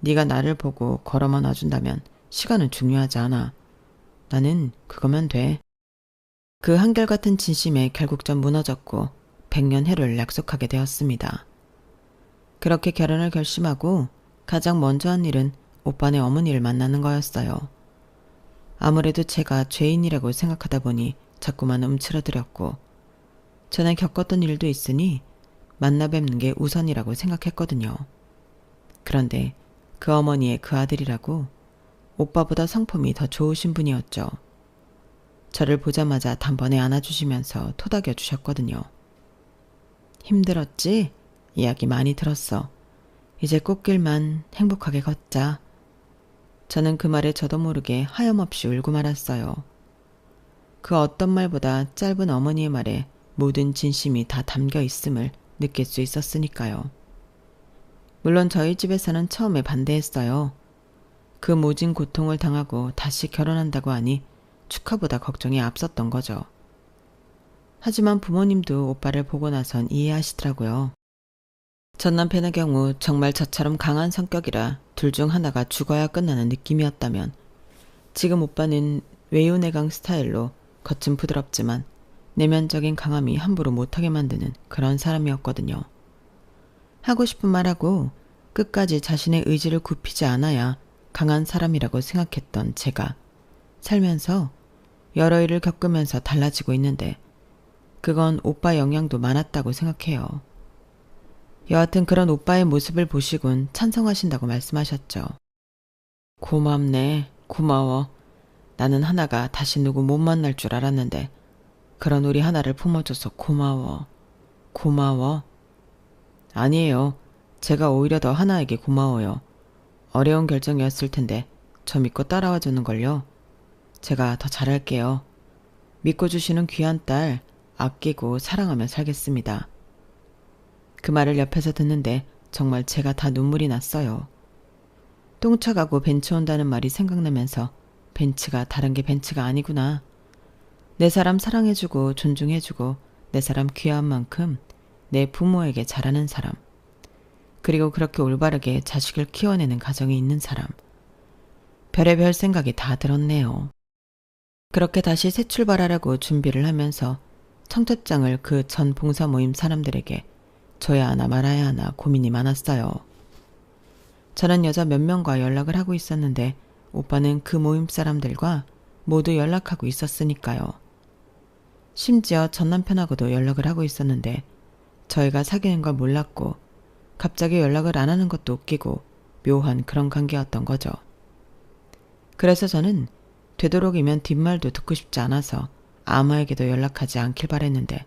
네가 나를 보고 걸어만 와준다면 시간은 중요하지 않아. 나는 그거면 돼. 그 한결같은 진심에 결국 전 무너졌고 100년 해를 약속하게 되었습니다. 그렇게 결혼을 결심하고 가장 먼저 한 일은 오빠네 어머니를 만나는 거였어요. 아무래도 제가 죄인이라고 생각하다 보니 자꾸만 움츠러들었고 전에 겪었던 일도 있으니 만나 뵙는 게 우선이라고 생각했거든요. 그런데 그 어머니의 그 아들이라고 오빠보다 성품이 더 좋으신 분이었죠. 저를 보자마자 단번에 안아주시면서 토닥여 주셨거든요. 힘들었지? 이야기 많이 들었어. 이제 꽃길만 행복하게 걷자. 저는 그 말에 저도 모르게 하염없이 울고 말았어요. 그 어떤 말보다 짧은 어머니의 말에 모든 진심이 다 담겨 있음을 느낄 수 있었으니까요. 물론 저희 집에서는 처음에 반대했어요. 그 모진 고통을 당하고 다시 결혼한다고 하니 축하보다 걱정이 앞섰던 거죠. 하지만 부모님도 오빠를 보고 나선 이해하시더라고요. 전 남편의 경우 정말 저처럼 강한 성격이라 둘 중 하나가 죽어야 끝나는 느낌이었다면 지금 오빠는 외유내강 스타일로 겉은 부드럽지만 내면적인 강함이 함부로 못하게 만드는 그런 사람이었거든요. 하고 싶은 말하고 끝까지 자신의 의지를 굽히지 않아야 강한 사람이라고 생각했던 제가 살면서 여러 일을 겪으면서 달라지고 있는데 그건 오빠 영향도 많았다고 생각해요. 여하튼 그런 오빠의 모습을 보시곤 찬성하신다고 말씀하셨죠. 고맙네. 고마워. 나는 하나가 다시 누구 못 만날 줄 알았는데 그런 우리 하나를 품어줘서 고마워. 고마워. 아니에요. 제가 오히려 더 하나에게 고마워요. 어려운 결정이었을 텐데 저 믿고 따라와 주는 걸요. 제가 더 잘할게요. 믿고 주시는 귀한 딸 아끼고 사랑하며 살겠습니다. 그 말을 옆에서 듣는데 정말 제가 다 눈물이 났어요. 똥차가고 벤츠 온다는 말이 생각나면서 벤츠가 다른 게 벤츠가 아니구나. 내 사람 사랑해주고 존중해주고 내 사람 귀한 만큼 내 부모에게 잘하는 사람. 그리고 그렇게 올바르게 자식을 키워내는 가정이 있는 사람. 별의별 생각이 다 들었네요. 그렇게 다시 새 출발하려고 준비를 하면서 청첩장을 그 전 봉사 모임 사람들에게 줘야 하나 말아야 하나 고민이 많았어요. 저는 여자 몇 명과 연락을 하고 있었는데 오빠는 그 모임 사람들과 모두 연락하고 있었으니까요. 심지어 전 남편하고도 연락을 하고 있었는데 저희가 사귀는 걸 몰랐고 갑자기 연락을 안 하는 것도 웃기고 묘한 그런 관계였던 거죠. 그래서 저는 되도록이면 뒷말도 듣고 싶지 않아서 아무에게도 연락하지 않길 바랬는데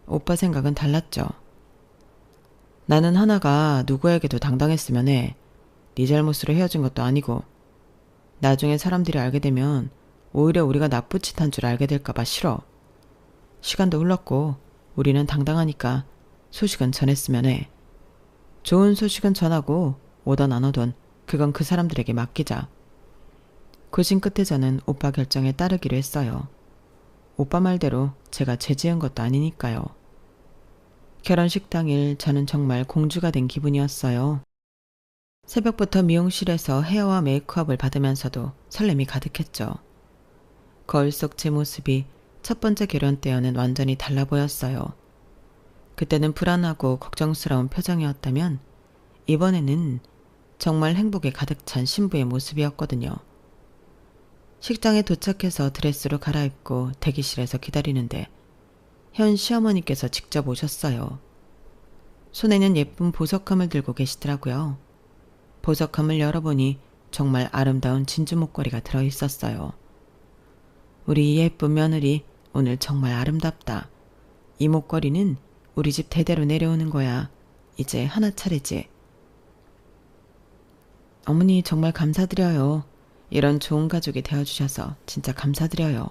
오빠 생각은 달랐죠. 나는 하나가 누구에게도 당당했으면 해. 네 잘못으로 헤어진 것도 아니고 나중에 사람들이 알게 되면 오히려 우리가 나쁜 짓 한 줄 알게 될까 봐 싫어. 시간도 흘렀고 우리는 당당하니까 소식은 전했으면 해. 좋은 소식은 전하고 오던 안 오던 그건 그 사람들에게 맡기자. 고심 끝에 저는 오빠 결정에 따르기로 했어요. 오빠 말대로 제가 죄 지은 것도 아니니까요. 결혼식 당일 저는 정말 공주가 된 기분이었어요. 새벽부터 미용실에서 헤어와 메이크업을 받으면서도 설렘이 가득했죠. 거울 속 제 모습이 첫 번째 결혼 때와는 완전히 달라 보였어요. 그때는 불안하고 걱정스러운 표정이었다면 이번에는 정말 행복에 가득 찬 신부의 모습이었거든요. 식장에 도착해서 드레스로 갈아입고 대기실에서 기다리는데 현 시어머니께서 직접 오셨어요. 손에는 예쁜 보석함을 들고 계시더라고요. 보석함을 열어보니 정말 아름다운 진주 목걸이가 들어있었어요. 우리 예쁜 며느리 오늘 정말 아름답다. 이 목걸이는 우리 집 대대로 내려오는 거야. 이제 하나 차례지. 어머니 정말 감사드려요. 이런 좋은 가족이 되어주셔서 진짜 감사드려요.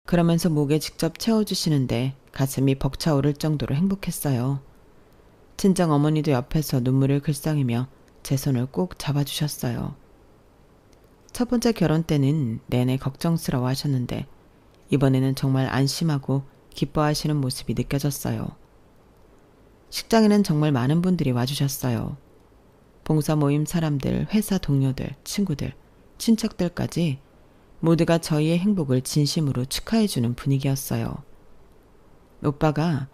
그러면서 목에 직접 채워주시는데 가슴이 벅차오를 정도로 행복했어요. 친정 어머니도 옆에서 눈물을 글썽이며 제 손을 꼭 잡아주셨어요. 첫 번째 결혼 때는 내내 걱정스러워 하셨는데 이번에는 정말 안심하고 기뻐하시는 모습이 느껴졌어요. 식장에는 정말 많은 분들이 와주셨어요. 봉사 모임 사람들, 회사 동료들, 친구들, 친척들까지 모두가 저희의 행복을 진심으로 축하해주는 분위기였어요. 오빠가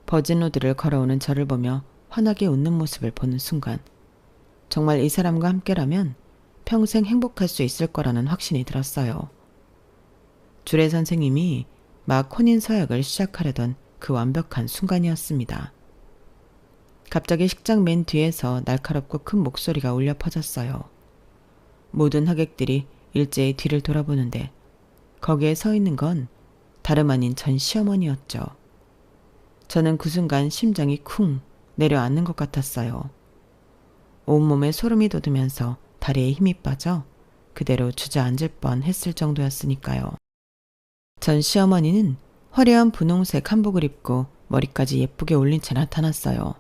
버진로드를 걸어오는 저를 보며 환하게 웃는 모습을 보는 순간 정말 이 사람과 함께라면 평생 행복할 수 있을 거라는 확신이 들었어요. 주례 선생님이 막 혼인 서약을 시작하려던 그 완벽한 순간이었습니다. 갑자기 식장 맨 뒤에서 날카롭고 큰 목소리가 울려 퍼졌어요. 모든 하객들이 일제히 뒤를 돌아보는데 거기에 서 있는 건 다름 아닌 전 시어머니였죠. 저는 그 순간 심장이 쿵 내려앉는 것 같았어요. 온몸에 소름이 돋으면서 다리에 힘이 빠져 그대로 주저앉을 뻔했을 정도였으니까요. 전 시어머니는 화려한 분홍색 한복을 입고 머리까지 예쁘게 올린 채 나타났어요.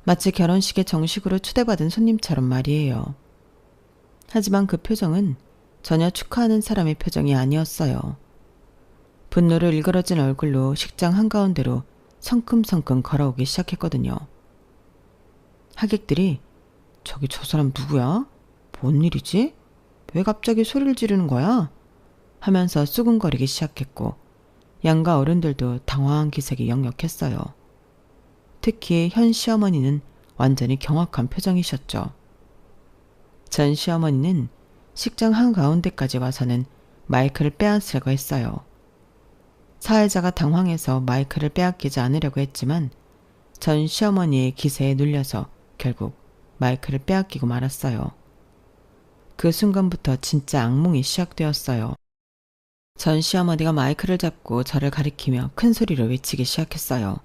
마치 결혼식에 정식으로 초대받은 손님처럼 말이에요. 하지만 그 표정은 전혀 축하하는 사람의 표정이 아니었어요. 분노를 일그러진 얼굴로 식장 한가운데로 성큼성큼 걸어오기 시작했거든요. 하객들이 저기 저 사람 누구야? 뭔 일이지? 왜 갑자기 소리를 지르는 거야? 하면서 수군거리기 시작했고 양가 어른들도 당황한 기색이 역력했어요. 특히 현 시어머니는 완전히 경악한 표정이셨죠. 전 시어머니는 식장 한가운데까지 와서는 마이크를 빼앗으려고 했어요. 사회자가 당황해서 마이크를 빼앗기지 않으려고 했지만 전 시어머니의 기세에 눌려서 결국 마이크를 빼앗기고 말았어요. 그 순간부터 진짜 악몽이 시작되었어요. 전 시어머니가 마이크를 잡고 저를 가리키며 큰 소리로 외치기 시작했어요.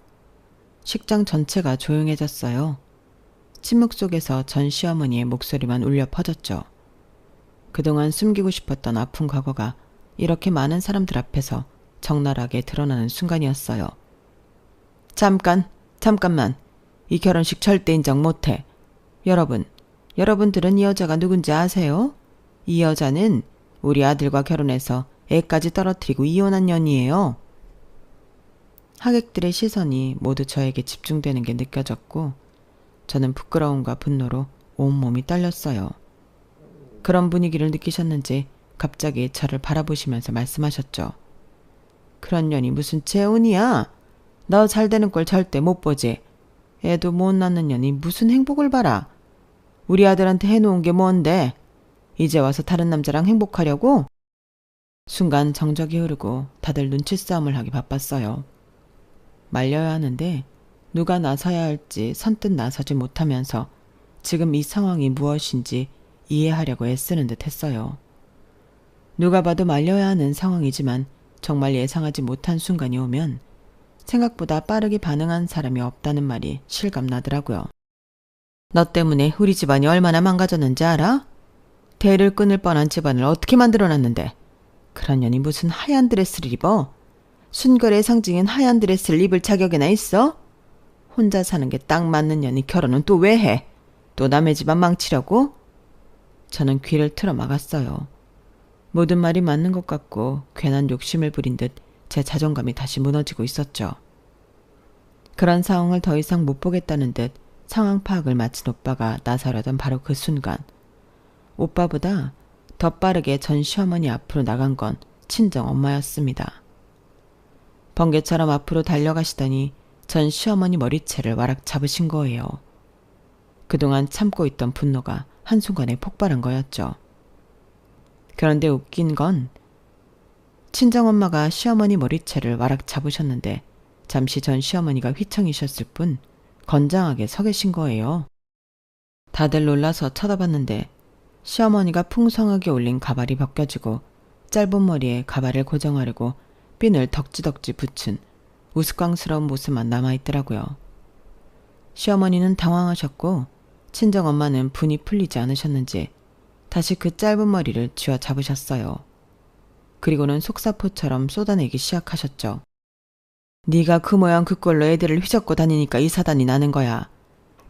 식장 전체가 조용해졌어요. 침묵 속에서 전 시어머니의 목소리만 울려 퍼졌죠. 그동안 숨기고 싶었던 아픈 과거가 이렇게 많은 사람들 앞에서 적나라하게 드러나는 순간이었어요. 잠깐만. 이 결혼식 절대 인정 못해. 여러분들은 이 여자가 누군지 아세요? 이 여자는 우리 아들과 결혼해서 애까지 떨어뜨리고 이혼한 년이에요. 하객들의 시선이 모두 저에게 집중되는 게 느껴졌고 저는 부끄러움과 분노로 온몸이 떨렸어요. 그런 분위기를 느끼셨는지 갑자기 저를 바라보시면서 말씀하셨죠. 그런 년이 무슨 재혼이야? 너 잘 되는 꼴 절대 못 보지. 애도 못 낳는 년이 무슨 행복을 봐라. 우리 아들한테 해놓은 게 뭔데? 이제 와서 다른 남자랑 행복하려고? 순간 정적이 흐르고 다들 눈치싸움을 하기 바빴어요. 말려야 하는데 누가 나서야 할지 선뜻 나서지 못하면서 지금 이 상황이 무엇인지 이해하려고 애쓰는 듯 했어요. 누가 봐도 말려야 하는 상황이지만 정말 예상하지 못한 순간이 오면 생각보다 빠르게 반응한 사람이 없다는 말이 실감나더라고요. 너 때문에 우리 집안이 얼마나 망가졌는지 알아? 대를 끊을 뻔한 집안을 어떻게 만들어놨는데 그런 년이 무슨 하얀 드레스를 입어? 순결의 상징인 하얀 드레스를 입을 자격이나 있어? 혼자 사는 게 딱 맞는 년이 결혼은 또 왜 해? 또 남의 집안 망치려고? 저는 귀를 틀어 막았어요. 모든 말이 맞는 것 같고 괜한 욕심을 부린 듯 제 자존감이 다시 무너지고 있었죠. 그런 상황을 더 이상 못 보겠다는 듯 상황 파악을 마친 오빠가 나서려던 바로 그 순간 오빠보다 더 빠르게 전 시어머니 앞으로 나간 건 친정 엄마였습니다. 번개처럼 앞으로 달려가시더니 전 시어머니 머리채를 와락 잡으신 거예요. 그동안 참고 있던 분노가 한순간에 폭발한 거였죠. 그런데 웃긴 건 친정엄마가 시어머니 머리채를 와락 잡으셨는데 잠시 전 시어머니가 휘청이셨을 뿐 건장하게 서 계신 거예요. 다들 놀라서 쳐다봤는데 시어머니가 풍성하게 올린 가발이 벗겨지고 짧은 머리에 가발을 고정하려고 핀을 덕지덕지 붙인 우스꽝스러운 모습만 남아있더라고요. 시어머니는 당황하셨고 친정엄마는 분이 풀리지 않으셨는지 다시 그 짧은 머리를 쥐어 잡으셨어요. 그리고는 속사포처럼 쏟아내기 시작하셨죠. 네가 그 모양 그 꼴로 애들을 휘젓고 다니니까 이 사단이 나는 거야.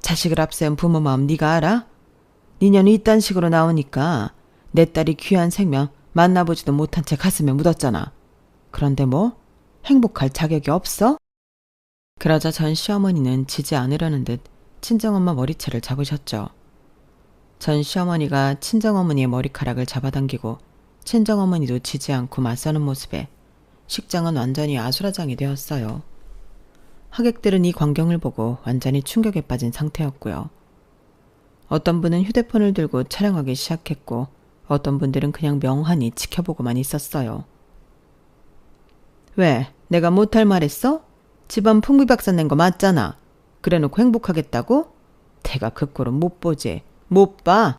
자식을 앞세운 부모 마음 네가 알아? 네 년이 이딴 식으로 나오니까 내 딸이 귀한 생명 만나보지도 못한 채 가슴에 묻었잖아. 그런데 뭐? 행복할 자격이 없어? 그러자 전 시어머니는 지지 않으려는 듯 친정엄마 머리채를 잡으셨죠. 전 시어머니가 친정어머니의 머리카락을 잡아당기고 친정어머니도 지지 않고 맞서는 모습에 식장은 완전히 아수라장이 되었어요. 하객들은 이 광경을 보고 완전히 충격에 빠진 상태였고요. 어떤 분은 휴대폰을 들고 촬영하기 시작했고 어떤 분들은 그냥 멍하니 지켜보고만 있었어요. 왜? 내가 못할 말 했어? 집안 풍비박산 낸 거 맞잖아. 그래놓고 행복하겠다고? 대가 그 꼴은 못 보지. 못 봐.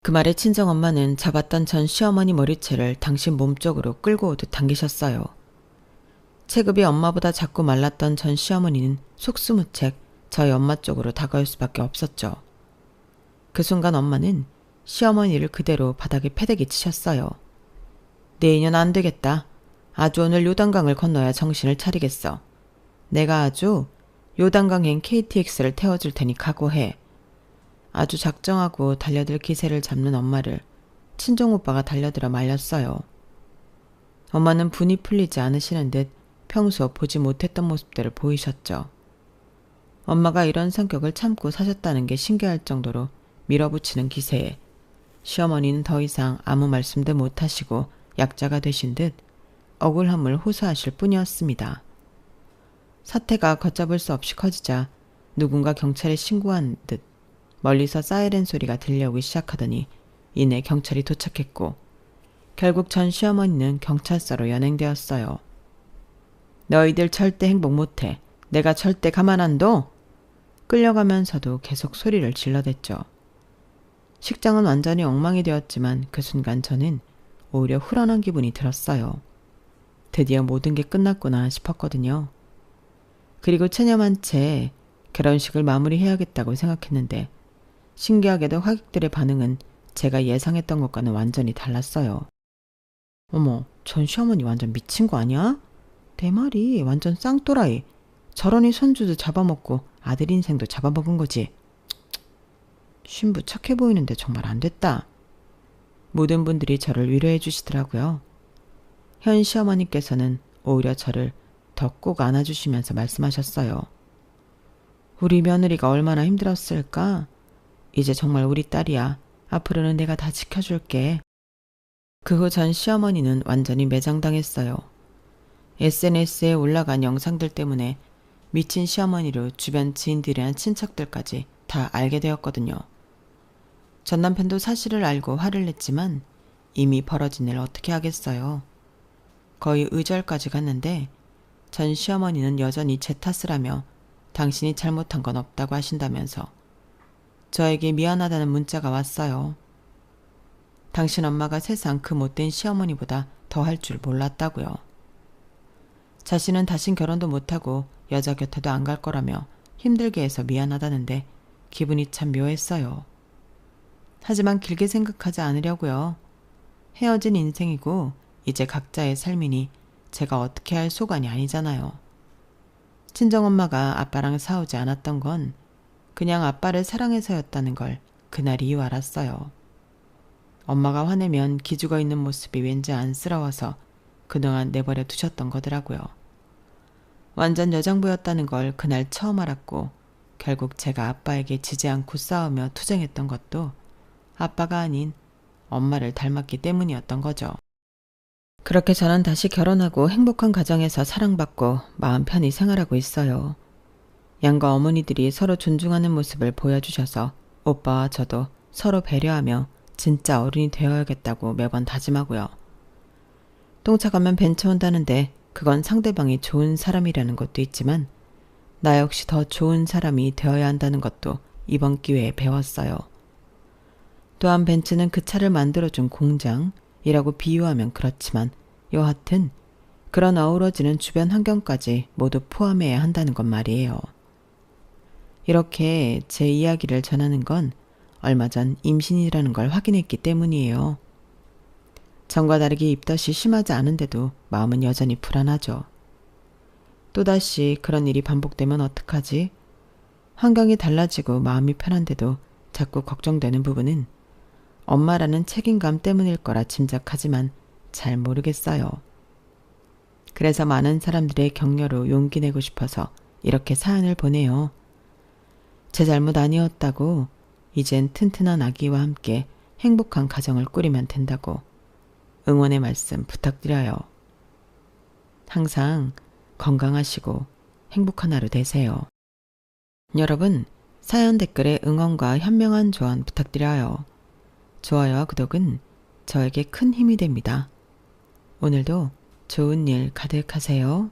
그 말에 친정엄마는 잡았던 전 시어머니 머리채를 당신 몸쪽으로 끌고 오듯 당기셨어요. 체급이 엄마보다 작고 말랐던 전 시어머니는 속수무책 저희 엄마 쪽으로 다가올 수밖에 없었죠. 그 순간 엄마는 시어머니를 그대로 바닥에 패대기 치셨어요. 내 인연 안 되겠다. 아주 오늘 요단강을 건너야 정신을 차리겠어. 내가 아주 요단강행 KTX를 태워줄 테니 각오해. 아주 작정하고 달려들 기세를 잡는 엄마를 친정오빠가 달려들어 말렸어요. 엄마는 분이 풀리지 않으시는 듯 평소 보지 못했던 모습들을 보이셨죠. 엄마가 이런 성격을 참고 사셨다는 게 신기할 정도로 밀어붙이는 기세에 시어머니는 더 이상 아무 말씀도 못하시고 약자가 되신 듯 억울함을 호소하실 뿐이었습니다. 사태가 걷잡을 수 없이 커지자 누군가 경찰에 신고한 듯 멀리서 사이렌 소리가 들려오기 시작하더니 이내 경찰이 도착했고 결국 전 시어머니는 경찰서로 연행되었어요. 너희들 절대 행복 못해. 내가 절대 가만 안 둬. 끌려가면서도 계속 소리를 질러댔죠. 식장은 완전히 엉망이 되었지만 그 순간 저는 오히려 후련한 기분이 들었어요. 드디어 모든 게 끝났구나 싶었거든요. 그리고 체념한 채 결혼식을 마무리해야겠다고 생각했는데 신기하게도 하객들의 반응은 제가 예상했던 것과는 완전히 달랐어요. 어머, 전 시어머니 완전 미친 거 아니야? 내 말이 완전 쌍또라이. 저러니 손주도 잡아먹고 아들 인생도 잡아먹은 거지. 신부 착해 보이는데 정말 안 됐다. 모든 분들이 저를 위로해 주시더라고요. 현 시어머니께서는 오히려 저를 더 꼭 안아주시면서 말씀하셨어요. 우리 며느리가 얼마나 힘들었을까? 이제 정말 우리 딸이야. 앞으로는 내가 다 지켜줄게. 그 후 전 시어머니는 완전히 매장당했어요. SNS에 올라간 영상들 때문에 미친 시어머니로 주변 지인들이나 친척들까지 다 알게 되었거든요. 전 남편도 사실을 알고 화를 냈지만 이미 벌어진 일 어떻게 하겠어요. 거의 의절까지 갔는데 전 시어머니는 여전히 제 탓을 하며 당신이 잘못한 건 없다고 하신다면서 저에게 미안하다는 문자가 왔어요. 당신 엄마가 세상 그 못된 시어머니보다 더 할 줄 몰랐다고요. 자신은 다신 결혼도 못하고 여자 곁에도 안 갈 거라며 힘들게 해서 미안하다는데 기분이 참 묘했어요. 하지만 길게 생각하지 않으려고요. 헤어진 인생이고 이제 각자의 삶이니 제가 어떻게 할 소관이 아니잖아요. 친정엄마가 아빠랑 싸우지 않았던 건 그냥 아빠를 사랑해서였다는 걸 그날 이후 알았어요. 엄마가 화내면 기죽어 있는 모습이 왠지 안쓰러워서 그동안 내버려 두셨던 거더라고요. 완전 여장부였다는 걸 그날 처음 알았고 결국 제가 아빠에게 지지 않고 싸우며 투쟁했던 것도 아빠가 아닌 엄마를 닮았기 때문이었던 거죠. 그렇게 저는 다시 결혼하고 행복한 가정에서 사랑받고 마음 편히 생활하고 있어요. 양가 어머니들이 서로 존중하는 모습을 보여주셔서 오빠와 저도 서로 배려하며 진짜 어른이 되어야겠다고 매번 다짐하고요. 똥차 가면 벤처 온다는데 그건 상대방이 좋은 사람이라는 것도 있지만 나 역시 더 좋은 사람이 되어야 한다는 것도 이번 기회에 배웠어요. 또한 벤츠는 그 차를 만들어준 공장이라고 비유하면 그렇지만 여하튼 그런 어우러지는 주변 환경까지 모두 포함해야 한다는 것 말이에요. 이렇게 제 이야기를 전하는 건 얼마 전 임신이라는 걸 확인했기 때문이에요. 전과 다르게 입덧이 심하지 않은데도 마음은 여전히 불안하죠. 또다시 그런 일이 반복되면 어떡하지? 환경이 달라지고 마음이 편한데도 자꾸 걱정되는 부분은 엄마라는 책임감 때문일 거라 짐작하지만 잘 모르겠어요. 그래서 많은 사람들의 격려로 용기 내고 싶어서 이렇게 사연을 보내요. 제 잘못 아니었다고, 이젠 튼튼한 아기와 함께 행복한 가정을 꾸리면 된다고 응원의 말씀 부탁드려요. 항상 건강하시고 행복한 하루 되세요. 여러분, 사연 댓글에 응원과 현명한 조언 부탁드려요. 좋아요와 구독은 저에게 큰 힘이 됩니다. 오늘도 좋은 일 가득하세요.